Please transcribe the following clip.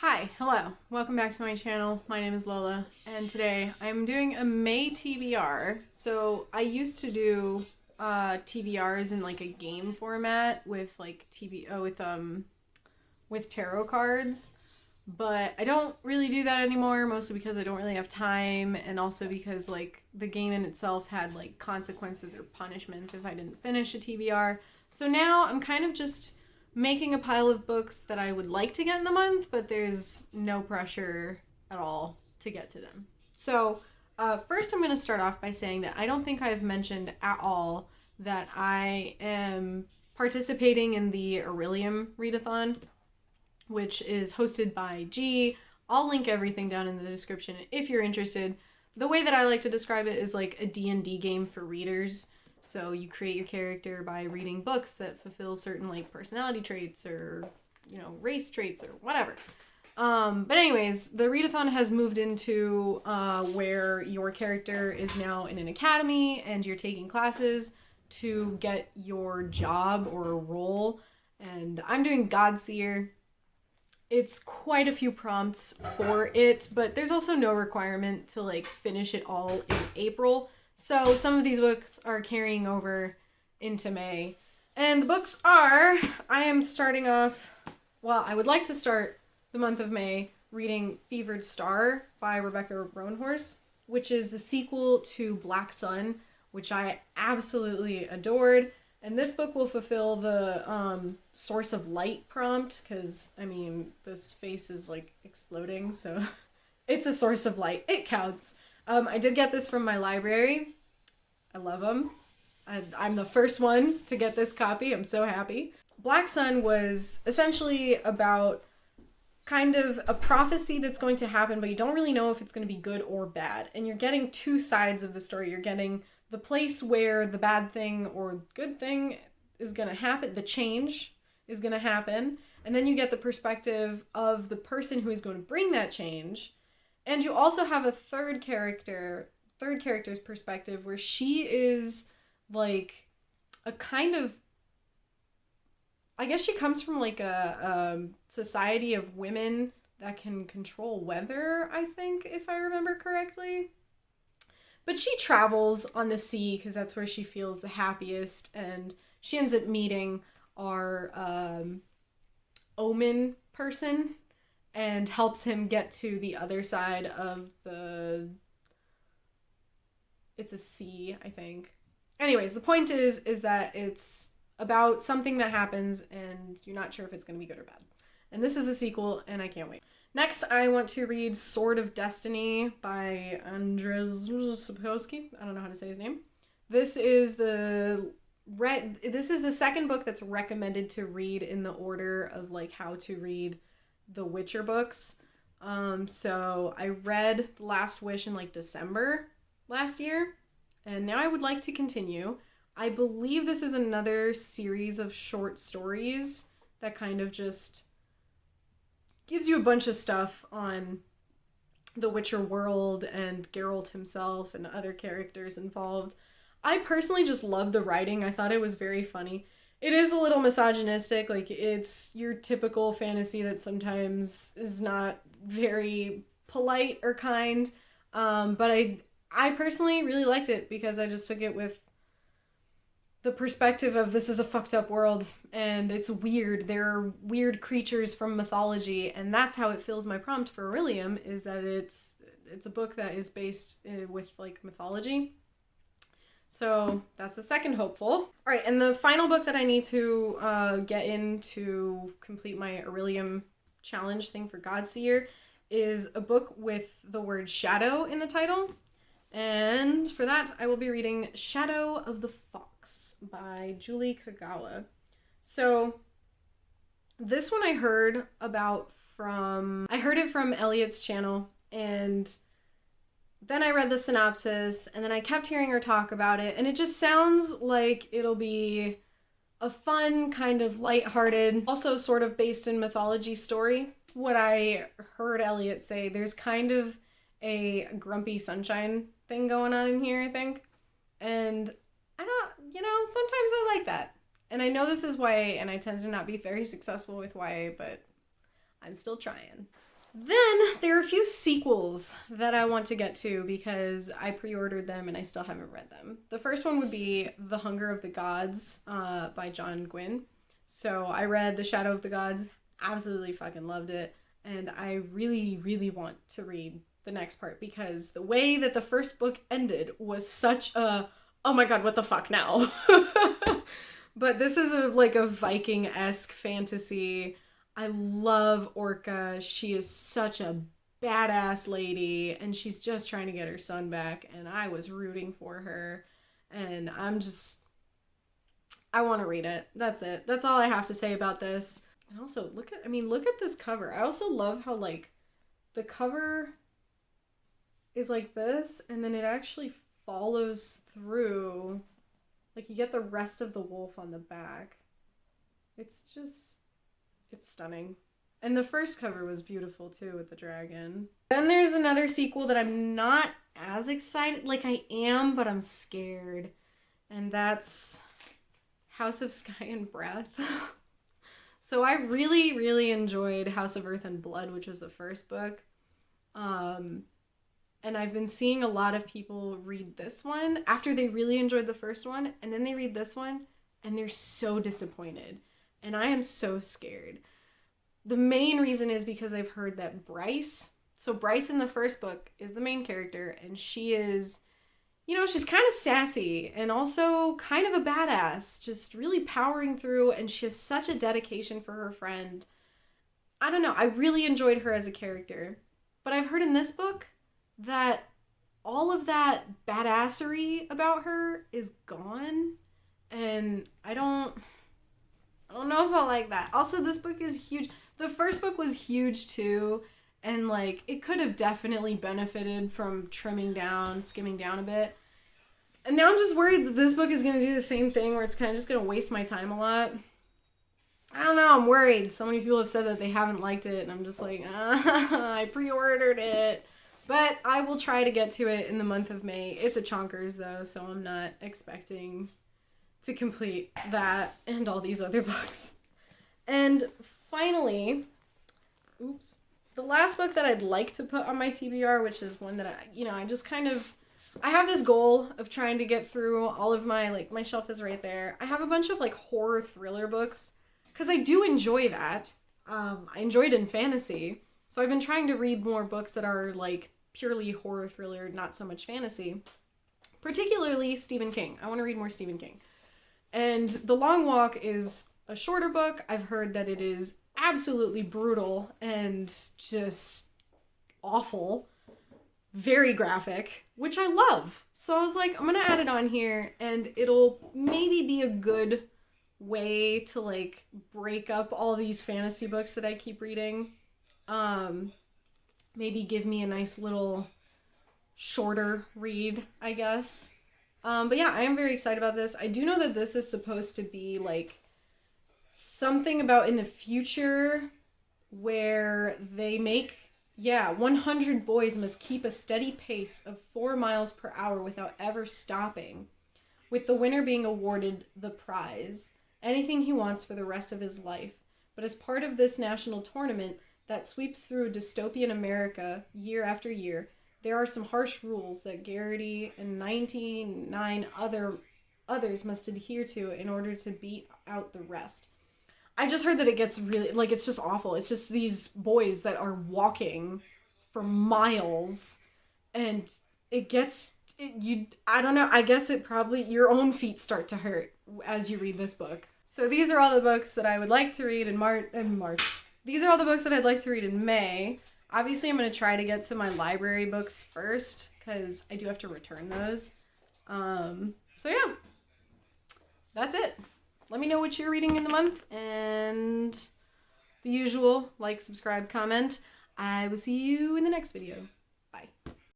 Hi, hello, welcome back to my channel. My name is Lola, and today I'm doing a May TBR. So I used to do TBRs in like a game format with like with tarot cards, but I don't really do that anymore, mostly because I don't really have time, and also because like the game in itself had like consequences or punishments if I didn't finish a TBR. So now I'm kind of just making a pile of books that I would like to get in the month, but there's no pressure at all to get to them. So first I'm going to start off by saying that I don't think I've mentioned at all that I am participating in the Aurelium Readathon, which is hosted by G. I'll link everything down in the description if you're interested. The way that I like to describe it is like a D&D game for readers. So you create your character by reading books that fulfill certain like personality traits or, race traits or whatever. But anyways, the readathon has moved into where your character is now in an academy and you're taking classes to get your job or role. And I'm doing Godseer. It's quite a few prompts for it, but there's also no requirement to like finish it all in April. So some of these books are carrying over into May. And the books are, I am starting off, I would like to start the month of May reading Fevered Star by Rebecca Roanhorse, which is the sequel to Black Sun, which I absolutely adored. And this book will fulfill the source of light prompt, because, this face is like exploding, so it's a source of light. It counts. I did get this from my library. I love them. I'm the first one to get this copy. I'm so happy. Black Sun was essentially about kind of a prophecy that's going to happen, but you don't really know if it's going to be good or bad. And you're getting two sides of the story. You're getting the place where the bad thing or good thing is going to happen, the change is going to happen. And then you get the perspective of the person who is going to bring that change. And you also have a third character's perspective, where she is like a kind of, I guess she comes from like a society of women that can control weather, I think, if I remember correctly. But she travels on the sea because that's where she feels the happiest, and she ends up meeting our Omen person and helps him get to the other side of it's a sea, I think. Anyways, the point is that it's about something that happens and you're not sure if it's going to be good or bad. And this is the sequel, and I can't wait. Next, I want to read Sword of Destiny by Andrzej Sapkowski. I don't know how to say his name. This is the second book that's recommended to read in the order of like how to read the Witcher books. So I read The Last Wish in like December last year, and now I would like to continue. I believe this is another series of short stories that kind of just gives you a bunch of stuff on the Witcher world and Geralt himself and other characters involved. I personally just love the writing. I thought it was very funny. It is a little misogynistic, like it's your typical fantasy that sometimes is not very polite or kind, but I personally really liked it because I just took it with the perspective of this is a fucked up world and it's weird. There are weird creatures from mythology, and that's how it fills my prompt for Aurelium, is that it's a book that is based with like mythology. So that's the second hopeful. All right, and the final book that I need to get in to complete my Aurelium challenge thing for Godseer is a book with the word shadow in the title. And for that, I will be reading Shadow of the Fox by Julie Kagawa. So this one I heard it from Elliot's channel, and then I read the synopsis, and then I kept hearing her talk about it, and it just sounds like it'll be a fun, kind of lighthearted, also sort of based in mythology story. What I heard Elliot say, there's kind of a Grumpy Sunshine thing going on in here, I think. And sometimes I like that. And I know this is YA, and I tend to not be very successful with YA, but I'm still trying. Then there are a few sequels that I want to get to because I pre-ordered them and I still haven't read them. The first one would be The Hunger of the Gods by John Gwynne. So I read The Shadow of the Gods, absolutely fucking loved it, and I really, really want to read the next part because the way that the first book ended was such a, oh my god, what the fuck now? But this is like a Viking-esque fantasy. I love Orca. She is such a badass lady, and she's just trying to get her son back, and I was rooting for her, and I want to read it. That's it. That's all I have to say about this. And also, look at this cover. I also love how, like, the cover is like this, and then it actually follows through. Like, you get the rest of the wolf on the back. It's stunning. And the first cover was beautiful too with the dragon. Then there's another sequel that I'm not as excited, like I am, but I'm scared. And that's House of Sky and Breath. So I really, really enjoyed House of Earth and Blood, which was the first book. And I've been seeing a lot of people read this one after they really enjoyed the first one, and then they read this one, and they're so disappointed. And I am so scared. The main reason is because I've heard that Bryce in the first book is the main character, and she is, you know, she's kind of sassy and also kind of a badass, just really powering through, and she has such a dedication for her friend. I don't know, I really enjoyed her as a character. But I've heard in this book that all of that badassery about her is gone, and I don't know if I like that. Also, this book is huge. The first book was huge too, and like it could have definitely benefited from skimming down a bit. And now I'm just worried that this book is going to do the same thing where it's kind of just going to waste my time a lot. I don't know, I'm worried. So many people have said that they haven't liked it, and I'm just like, I pre-ordered it. But I will try to get to it in the month of May. It's a chonkers though, so I'm not expecting to complete that and all these other books. And finally, the last book that I'd like to put on my TBR, which is one that I have this goal of trying to get through all of my shelf is right there. I have a bunch of like horror thriller books because I do enjoy that. I enjoyed in fantasy. So I've been trying to read more books that are like purely horror thriller, not so much fantasy. Particularly Stephen King. I want to read more Stephen King. And The Long Walk is a shorter book. I've heard that it is absolutely brutal and just awful. Very graphic, which I love. So I was like, I'm going to add it on here, and it'll maybe be a good way to like break up all these fantasy books that I keep reading. Maybe give me a nice little shorter read, I guess. But yeah, I am very excited about this. I do know that this is supposed to be like something about in the future where they make, 100 boys must keep a steady pace of 4 miles per hour without ever stopping, with the winner being awarded the prize, anything he wants for the rest of his life. But as part of this national tournament that sweeps through dystopian America year after year, there are some harsh rules that Garrity and 99 others must adhere to in order to beat out the rest. I just heard that it gets really, like, it's just awful. It's just these boys that are walking for miles, and I don't know, I guess it probably, your own feet start to hurt as you read this book. So these are all the books that I would like to read in March. These are all the books that I'd like to read in May. Obviously, I'm going to try to get to my library books first, because I do have to return those. So yeah, that's it. Let me know what you're reading in the month, and the usual, like, subscribe, comment. I will see you in the next video. Bye.